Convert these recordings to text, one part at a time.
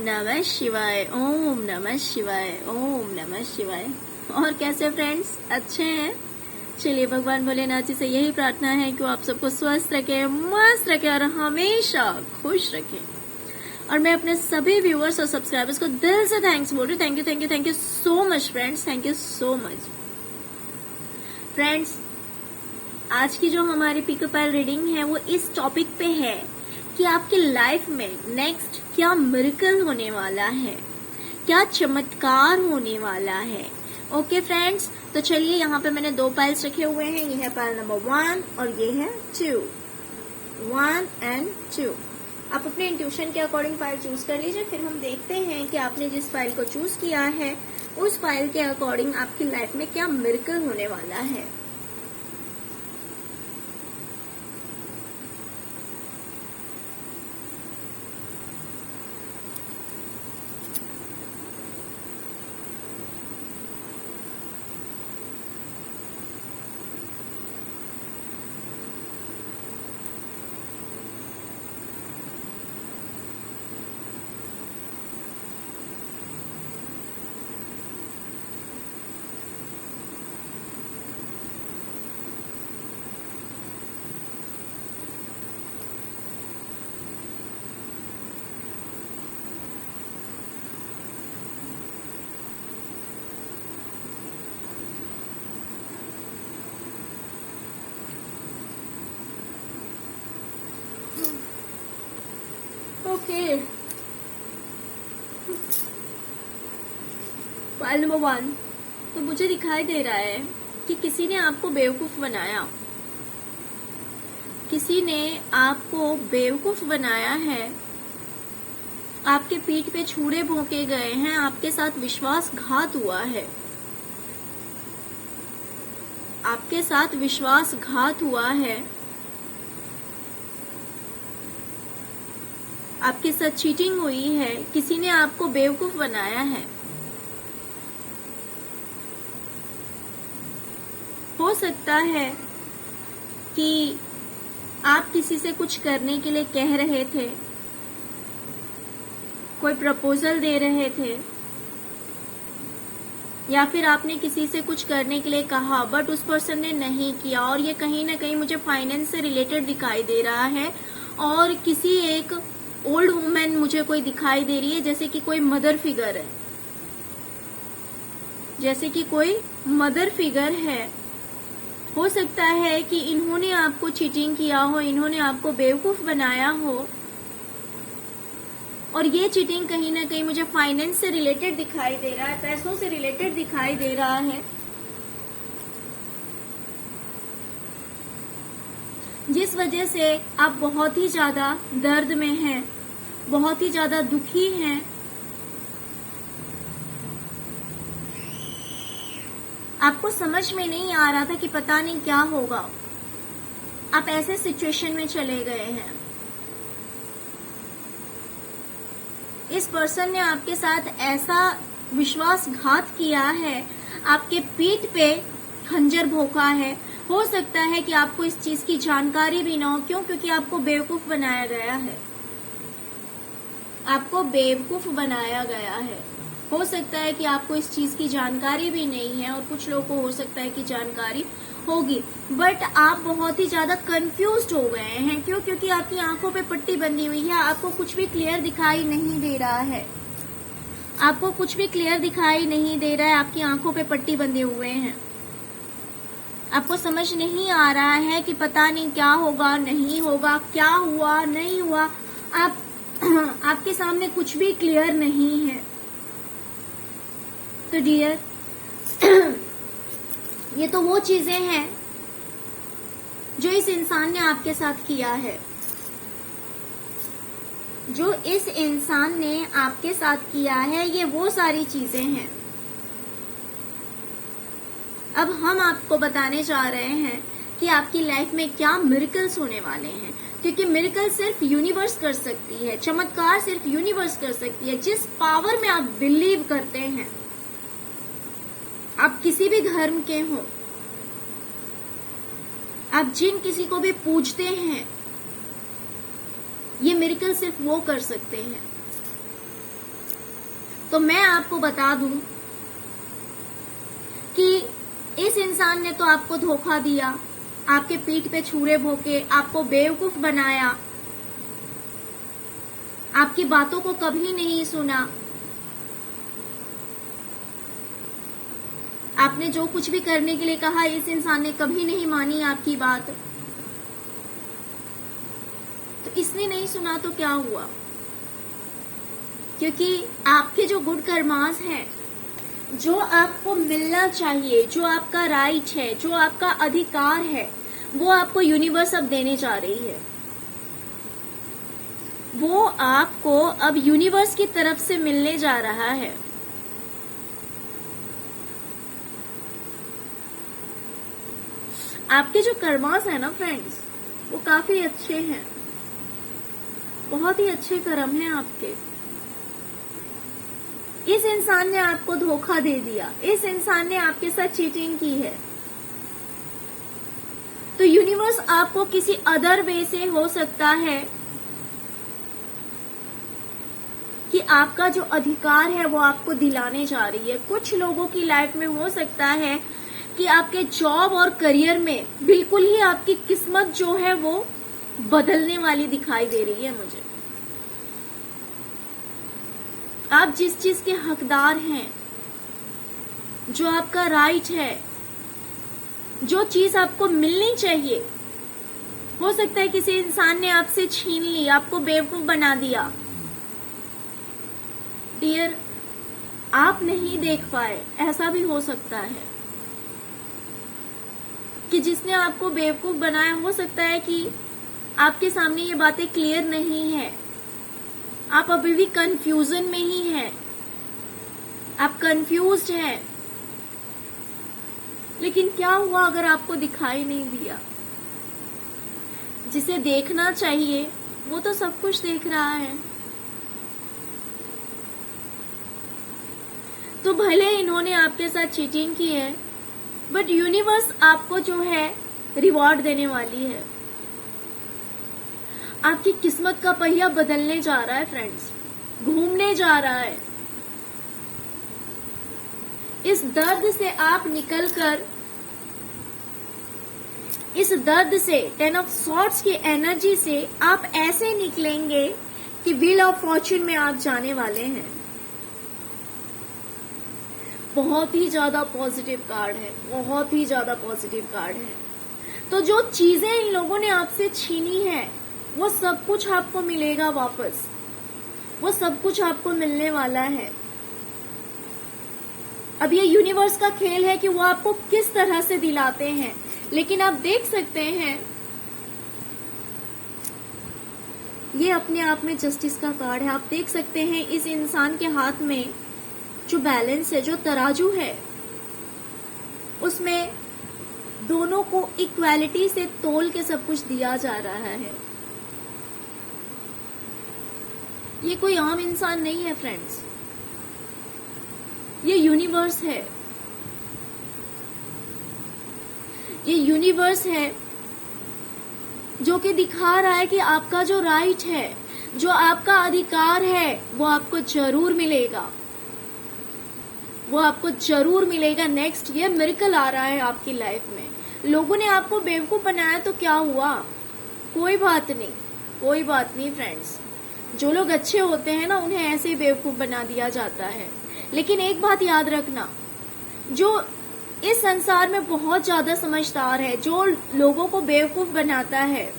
नमः शिवाय, ओम नमः शिवाय, ओम नमः शिवाय। और कैसे फ्रेंड्स, अच्छे हैं? चलिए भगवान भोलेनाथ जी से यही प्रार्थना है कि वो आप सबको स्वस्थ रखे, मस्त रखे और हमेशा खुश रखे। और मैं अपने सभी व्यूअर्स और सब्सक्राइबर्स को दिल से थैंक्स बोल रही हूँ। Thank you thank you thank you so much friends, thank you so much friends. आज की जो हमारी पिकअप रीडिंग है वो इस टॉपिक पे है कि आपकी लाइफ में नेक्स्ट क्या मिरेकल होने वाला है, क्या चमत्कार होने वाला है। ओके फ्रेंड्स, तो चलिए यहाँ पे मैंने 2 पाइल्स रखे हुए हैं। ये है पाइल नंबर 1 और ये है 2, 1 and 2। आप अपने इंट्यूशन के अकॉर्डिंग पाइल चूज कर लीजिए। फिर हम देखते हैं कि आपने जिस पाइल को चूज किया है उस पाइल के अकॉर्डिंग आपकी लाइफ में क्या मिरेकल होने वाला है। ओके, पाइल नंबर 1 तो मुझे दिखाई दे रहा है कि किसी ने आपको बेवकूफ बनाया, किसी ने आपको बेवकूफ बनाया है, आपके पीठ पे छुरे भोंके गए हैं, आपके साथ विश्वासघात हुआ है, आपके साथ विश्वासघात हुआ है, आपके साथ चीटिंग हुई है, किसी ने आपको बेवकूफ बनाया है। हो सकता है कि आप किसी से कुछ करने के लिए कह रहे थे, कोई प्रपोजल दे रहे थे, या फिर आपने किसी से कुछ करने के लिए कहा बट उस पर्सन ने नहीं किया। और ये कहीं ना कहीं मुझे फाइनेंस से रिलेटेड दिखाई दे रहा है। और किसी एक ओल्ड वुमेन मुझे कोई दिखाई दे रही है, जैसे कि कोई मदर फिगर है, जैसे कि कोई मदर फिगर है। हो सकता है कि इन्होंने आपको चीटिंग किया हो, इन्होंने आपको बेवकूफ बनाया हो। और ये चीटिंग कहीं ना कहीं मुझे फाइनेंस से रिलेटेड दिखाई दे रहा है, पैसों से रिलेटेड दिखाई दे रहा है, जिस वजह से आप बहुत ही ज्यादा दर्द में हैं, बहुत ही ज्यादा दुखी हैं। आपको समझ में नहीं आ रहा था कि पता नहीं क्या होगा। आप ऐसे सिचुएशन में चले गए हैं। इस पर्सन ने आपके साथ ऐसा विश्वासघात किया है, आपके पीठ पे खंजर भोंका है। हो सकता है कि आपको इस चीज की जानकारी भी ना हो। क्यों? क्योंकि आपको बेवकूफ बनाया गया है, आपको बेवकूफ बनाया गया है। हो सकता है कि आपको इस चीज की जानकारी भी नहीं है और कुछ लोगों को हो सकता है कि जानकारी होगी, बट आप बहुत ही ज्यादा कंफ्यूज्ड हो गए हैं। क्यों? क्योंकि आपकी आंखों पे पट्टी बंधी हुई है, आपको कुछ भी क्लियर दिखाई नहीं दे रहा है, आपको कुछ भी क्लियर दिखाई नहीं दे रहा है। आपकी आंखों पे पट्टी बंधे हुए हैं, आपको समझ नहीं आ रहा है कि पता नहीं क्या होगा, नहीं होगा, क्या हुआ, नहीं हुआ। आपके सामने कुछ भी क्लियर नहीं है। तो डियर, ये तो वो चीजें हैं जो इस इंसान ने आपके साथ किया है, जो इस इंसान ने आपके साथ किया है, ये वो सारी चीजें हैं। अब हम आपको बताने जा रहे हैं कि आपकी लाइफ में क्या मिरेकल्स होने वाले हैं, क्योंकि मिरेकल सिर्फ यूनिवर्स कर सकती है, चमत्कार सिर्फ यूनिवर्स कर सकती है। जिस पावर में आप बिलीव करते हैं, आप किसी भी धर्म के हो, आप जिन किसी को भी पूजते हैं, ये मिरेकल सिर्फ वो कर सकते हैं। तो मैं आपको बता दूं कि इस इंसान ने तो आपको धोखा दिया, आपके पीठ पे छुरे भोंके, आपको बेवकूफ बनाया, आपकी बातों को कभी नहीं सुना। आपने जो कुछ भी करने के लिए कहा, इस इंसान ने कभी नहीं मानी आपकी बात। तो इसने नहीं सुना तो क्या हुआ? क्योंकि आपके जो गुड कर्मास हैं, जो आपको मिलना चाहिए, जो आपका राइट है, जो आपका अधिकार है, वो आपको यूनिवर्स अब देने जा रही है। वो आपको अब यूनिवर्स की तरफ से मिलने जा रहा है। आपके जो कर्मास है ना फ्रेंड्स, वो काफी अच्छे हैं, बहुत ही अच्छे कर्म हैं आपके। इस इंसान ने आपको धोखा दे दिया, इस इंसान ने आपके साथ चीटिंग की है, तो यूनिवर्स आपको किसी अदर वे से, हो सकता है कि आपका जो अधिकार है वो आपको दिलाने जा रही है। कुछ लोगों की लाइफ में हो सकता है कि आपके जॉब और करियर में बिल्कुल ही आपकी किस्मत जो है वो बदलने वाली दिखाई दे रही है मुझे। आप जिस चीज के हकदार हैं, जो आपका राइट है, जो चीज आपको मिलनी चाहिए, हो सकता है किसी इंसान ने आपसे छीन ली, आपको बेवकूफ बना दिया। डियर, आप नहीं देख पाए, ऐसा भी हो सकता है कि जिसने आपको बेवकूफ बनाया, हो सकता है कि आपके सामने ये बातें क्लियर नहीं है, आप अभी भी कंफ्यूजन में ही हैं, आप कंफ्यूज्ड हैं। लेकिन क्या हुआ अगर आपको दिखाई नहीं दिया? जिसे देखना चाहिए वो तो सब कुछ देख रहा है। तो भले इन्होंने आपके साथ चीटिंग की है, बट यूनिवर्स आपको जो है रिवॉर्ड देने वाली है। आपकी किस्मत का पहिया बदलने जा रहा है फ्रेंड्स, घूमने जा रहा है। इस दर्द से आप निकलकर, इस दर्द से, 10 ऑफ सॉर्ड्स की एनर्जी से आप ऐसे निकलेंगे कि व्हील ऑफ फॉर्च्यून में आप जाने वाले हैं। बहुत ही ज्यादा पॉजिटिव कार्ड है, बहुत ही ज्यादा पॉजिटिव कार्ड है। तो जो चीजें इन लोगों ने आपसे छीनी है, वो सब कुछ आपको मिलेगा वापस, वो सब कुछ आपको मिलने वाला है। अब ये यूनिवर्स का खेल है कि वो आपको किस तरह से दिलाते हैं। लेकिन आप देख सकते हैं, ये अपने आप में जस्टिस का कार्ड है। आप देख सकते हैं इस इंसान के हाथ में जो बैलेंस है, जो तराजू है, उसमें दोनों को इक्वालिटी से तोल के सब कुछ दिया जा रहा है। ये कोई आम इंसान नहीं है फ्रेंड्स, ये यूनिवर्स है। ये यूनिवर्स है जो कि दिखा रहा है कि आपका जो राइट है, जो आपका अधिकार है, वो आपको जरूर मिलेगा, वो आपको जरूर मिलेगा। नेक्स्ट ये मिरेकल आ रहा है आपकी लाइफ में। लोगों ने आपको बेवकूफ बनाया तो क्या हुआ? कोई बात नहीं, कोई बात नहीं फ्रेंड्स। जो लोग अच्छे होते हैं ना, उन्हें ऐसे ही बेवकूफ बना दिया जाता है। लेकिन एक बात याद रखना, जो इस संसार में बहुत ज्यादा समझदार है, जो लोगों को बेवकूफ बनाता है,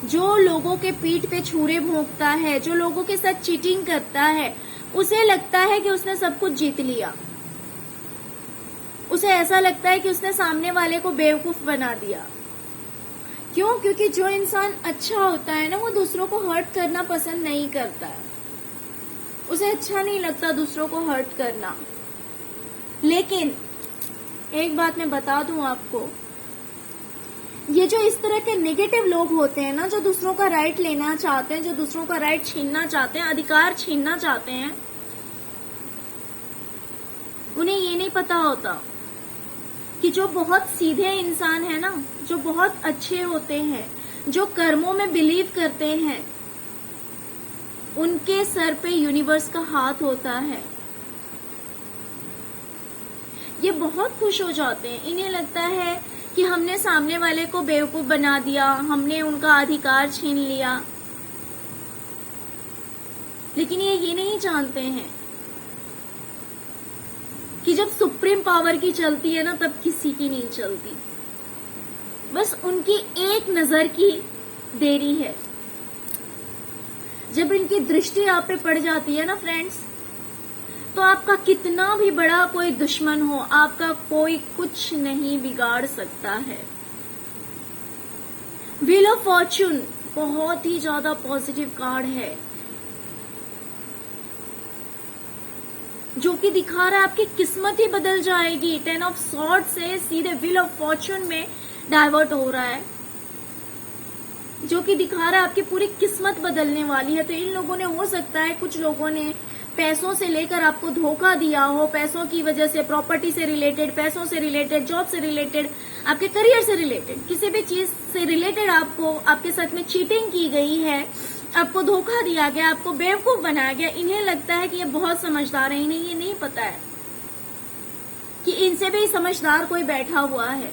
जो लोगों के पीठ पे छुरे भोंकता है, जो लोगों के साथ चीटिंग करता है, उसे लगता है कि उसने सब कुछ जीत लिया। उसे ऐसा लगता है कि उसने सामने वाले को बेवकूफ बना दिया। क्यों? क्योंकि जो इंसान अच्छा होता है ना, वो दूसरों को हर्ट करना पसंद नहीं करता है। उसे अच्छा नहीं लगता दूसरों को हर्ट करना। लेकिन एक बात मैं बता दूं आपको, ये जो इस तरह के नेगेटिव लोग होते हैं ना, जो दूसरों का राइट लेना चाहते हैं, जो दूसरों का राइट छीनना चाहते हैं, अधिकार छीनना चाहते हैं, उन्हें ये नहीं पता होता कि जो बहुत सीधे इंसान है ना, जो बहुत अच्छे होते हैं, जो कर्मों में बिलीव करते हैं, उनके सर पे यूनिवर्स का हाथ होता है। ये बहुत खुश हो जाते हैं। इन्हें लगता है कि हमने सामने वाले को बेवकूफ बना दिया, हमने उनका अधिकार छीन लिया। लेकिन ये नहीं जानते हैं कि जब सुप्रीम पावर की चलती है ना, तब किसी की नहीं चलती। बस उनकी एक नजर की देरी है। जब इनकी दृष्टि आप पे पड़ जाती है ना फ्रेंड्स, तो आपका कितना भी बड़ा कोई दुश्मन हो, आपका कोई कुछ नहीं बिगाड़ सकता है। व्हील ऑफ फॉर्च्यून बहुत ही ज्यादा पॉजिटिव कार्ड है, जो कि दिखा रहा है आपकी किस्मत ही बदल जाएगी। 10 ऑफ सॉर्ड से सीधे व्हील ऑफ फॉर्च्यून में डाइवर्ट हो रहा है, जो कि दिखा रहा है आपकी पूरी किस्मत बदलने वाली है। तो इन लोगों ने, हो सकता है कुछ लोगों ने पैसों से लेकर आपको धोखा दिया हो, पैसों की वजह से, प्रॉपर्टी से रिलेटेड, पैसों से रिलेटेड, जॉब से रिलेटेड, आपके करियर से रिलेटेड, किसी भी चीज से रिलेटेड आपको, आपके साथ में चीटिंग की गई है, आपको धोखा दिया गया, आपको बेवकूफ बनाया गया। इन्हें लगता है कि ये बहुत समझदार है। इन्हें ये नहीं पता है कि इनसे भी समझदार कोई बैठा हुआ है,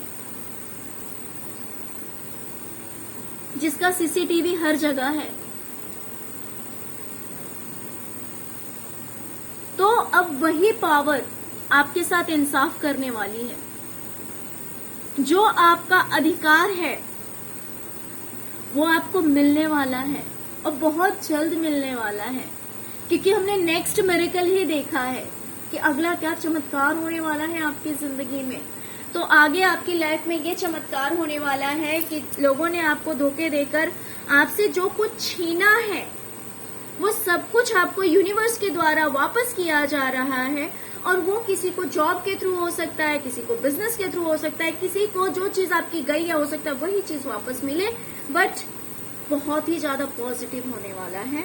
जिसका सीसीटीवी हर जगह है। तो अब वही पावर आपके साथ इंसाफ करने वाली है। जो आपका अधिकार है वो आपको मिलने वाला है, और बहुत जल्द मिलने वाला है, क्योंकि हमने नेक्स्ट मिरेकल ही देखा है कि अगला क्या चमत्कार होने वाला है आपकी जिंदगी में। तो आगे आपकी लाइफ में ये चमत्कार होने वाला है कि लोगों ने आपको धोखे देकर आपसे जो कुछ छीना है, वो सब कुछ आपको यूनिवर्स के द्वारा वापस किया जा रहा है। और वो किसी को जॉब के थ्रू हो सकता है, किसी को बिजनेस के थ्रू हो सकता है, किसी को जो चीज आपकी गई है, हो सकता है वही चीज वापस मिले, बट बहुत ही ज्यादा पॉजिटिव होने वाला है।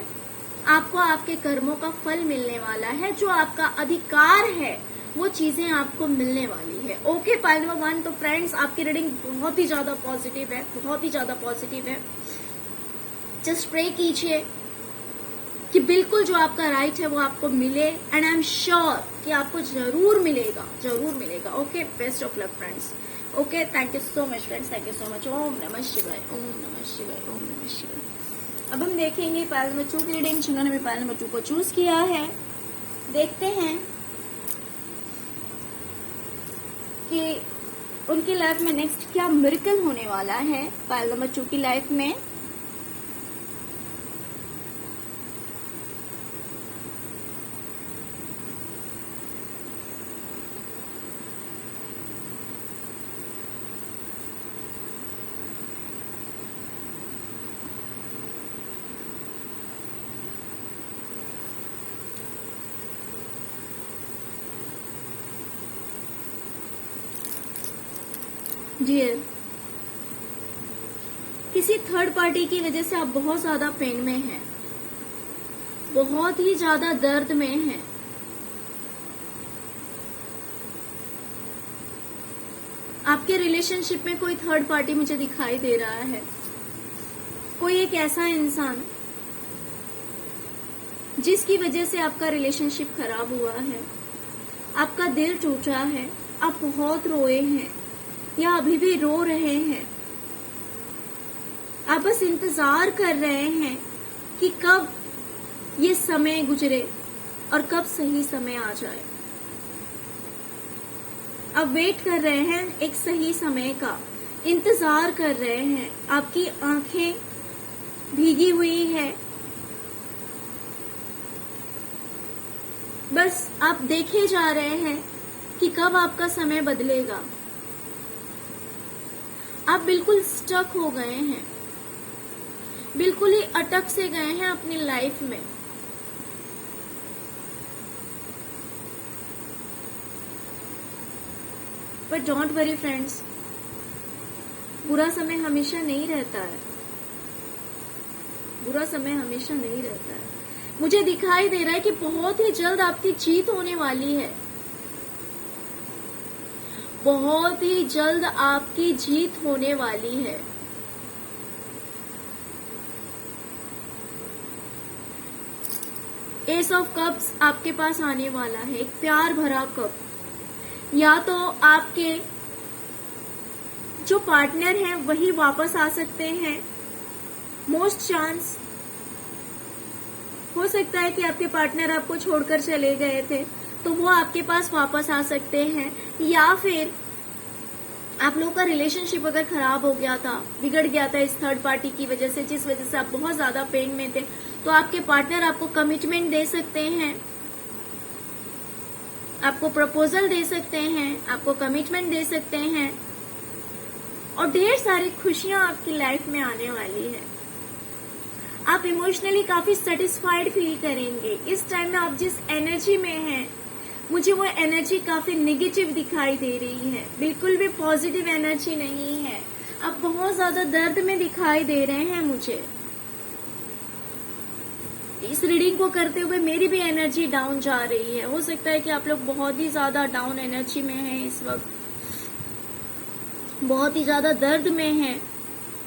आपको आपके कर्मों का फल मिलने वाला है, जो आपका अधिकार है वो चीजें आपको मिलने वाली है। Okay, pile number 1। तो फ्रेंड्स, आपकी रीडिंग बहुत ही ज्यादा पॉजिटिव है, बहुत ही ज्यादा पॉजिटिव है। जस्ट प्रे कीजिए कि बिल्कुल जो आपका राइट है वो आपको मिले, एंड आई एम श्योर कि आपको जरूर मिलेगा, जरूर मिलेगा। Okay, best of luck friends. Okay, thank you so much friends, thank you so much. Om नमः शिवाय, ओम नमः शिवाय, ओम नमः शिवाय। अब हम देखेंगे पायल नंबर 2 की रीडिंग, जिन्होंने भी पायल नंबर 2 को चूज किया है। देखते हैं कि उनकी लाइफ में नेक्स्ट क्या मिरेकल होने वाला है पायल नंबर 2 की लाइफ में। डियर, किसी थर्ड पार्टी की वजह से आप बहुत ज्यादा पेन में हैं, बहुत ही ज्यादा दर्द में हैं। आपके रिलेशनशिप में कोई थर्ड पार्टी मुझे दिखाई दे रहा है। कोई एक ऐसा इंसान जिसकी वजह से आपका रिलेशनशिप खराब हुआ है, आपका दिल टूटा है, आप बहुत रोए हैं या अभी भी रो रहे हैं। आप बस इंतजार कर रहे हैं कि कब ये समय गुजरे और कब सही समय आ जाए। आप वेट कर रहे हैं एक सही समय का, इंतजार कर रहे हैं। आपकी आंखें भीगी हुई है, बस आप देखे जा रहे हैं कि कब आपका समय बदलेगा। आप बिल्कुल स्टक हो गए हैं, बिल्कुल ही अटक से गए हैं अपनी लाइफ में। बट डोंट वरी फ्रेंड्स, बुरा समय हमेशा नहीं रहता है, बुरा समय हमेशा नहीं रहता है। मुझे दिखाई दे रहा है कि बहुत ही जल्द आपकी जीत होने वाली है, बहुत ही जल्द आपकी जीत होने वाली है। एस ऑफ कप्स आपके पास आने वाला है, एक प्यार भरा कप। या तो आपके जो पार्टनर हैं वही वापस आ सकते हैं, मोस्ट चांस हो सकता है कि आपके पार्टनर आपको छोड़कर चले गए थे तो वो आपके पास वापस आ सकते हैं। या फिर आप लोगों का रिलेशनशिप अगर खराब हो गया था, बिगड़ गया था इस थर्ड पार्टी की वजह से, जिस वजह से आप बहुत ज्यादा पेन में थे, तो आपके पार्टनर आपको कमिटमेंट दे सकते हैं, आपको प्रपोजल दे सकते हैं, आपको कमिटमेंट दे सकते हैं और ढेर सारी खुशियां आपकी लाइफ में आने वाली है। आप इमोशनली काफी सेटिस्फाइड फील करेंगे। इस टाइम में आप जिस एनर्जी में हैं, मुझे वो एनर्जी काफी नेगेटिव दिखाई दे रही है, बिल्कुल भी पॉजिटिव एनर्जी नहीं है। आप बहुत ज्यादा दर्द में दिखाई दे रहे हैं मुझे। इस रीडिंग को करते हुए मेरी भी एनर्जी डाउन जा रही है। हो सकता है कि आप लोग बहुत ही ज्यादा डाउन एनर्जी में हैं इस वक्त, बहुत ही ज्यादा दर्द में हैं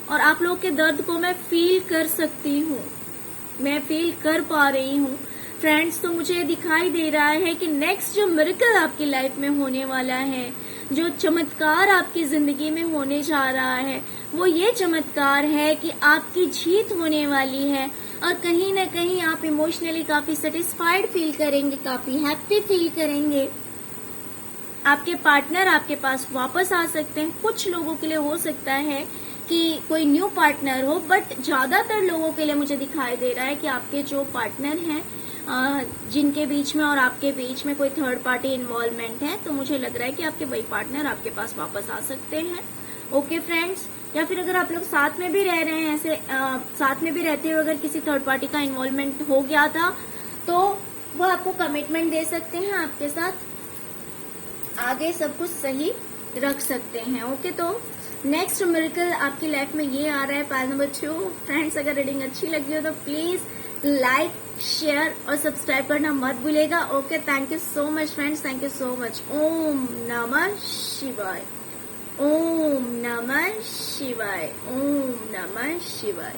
और आप लोग के दर्द को मैं फील कर सकती हूँ, मैं फील कर पा रही हूँ फ्रेंड्स। तो मुझे दिखाई दे रहा है कि नेक्स्ट जो मिरेकल आपकी लाइफ में होने वाला है, जो चमत्कार आपकी जिंदगी में होने जा रहा है, वो ये चमत्कार है कि आपकी जीत होने वाली है और कहीं ना कहीं आप इमोशनली काफी सेटिस्फाइड फील करेंगे, काफी हैप्पी फील करेंगे। आपके पार्टनर आपके पास वापस आ सकते हैं। कुछ लोगों के लिए हो सकता है कि कोई न्यू पार्टनर हो, बट ज्यादातर लोगों के लिए मुझे दिखाई दे रहा है कि आपके जो पार्टनर हैं, जिनके बीच में और आपके बीच में कोई थर्ड पार्टी इन्वॉल्वमेंट है, तो मुझे लग रहा है कि आपके वही पार्टनर आपके पास वापस आ सकते हैं। ओके फ्रेंड्स, या फिर अगर आप लोग साथ में भी रह रहे हैं, ऐसे साथ में भी रहते हुए अगर किसी थर्ड पार्टी का इन्वॉल्वमेंट हो गया था तो वो आपको कमिटमेंट दे सकते हैं, आपके साथ आगे सब कुछ सही रख सकते हैं। ओके, तो नेक्स्ट मिरेकल आपकी लाइफ में ये आ रहा है, पाइल नंबर 2। फ्रेंड्स, अगर रीडिंग अच्छी लगी हो तो प्लीज लाइक, शेयर और सब्सक्राइब करना मत भूलेगा। Okay, thank you so much friends, thank you so much. Om नमः शिवाय, ओम नमः शिवाय, ओम नमः शिवाय।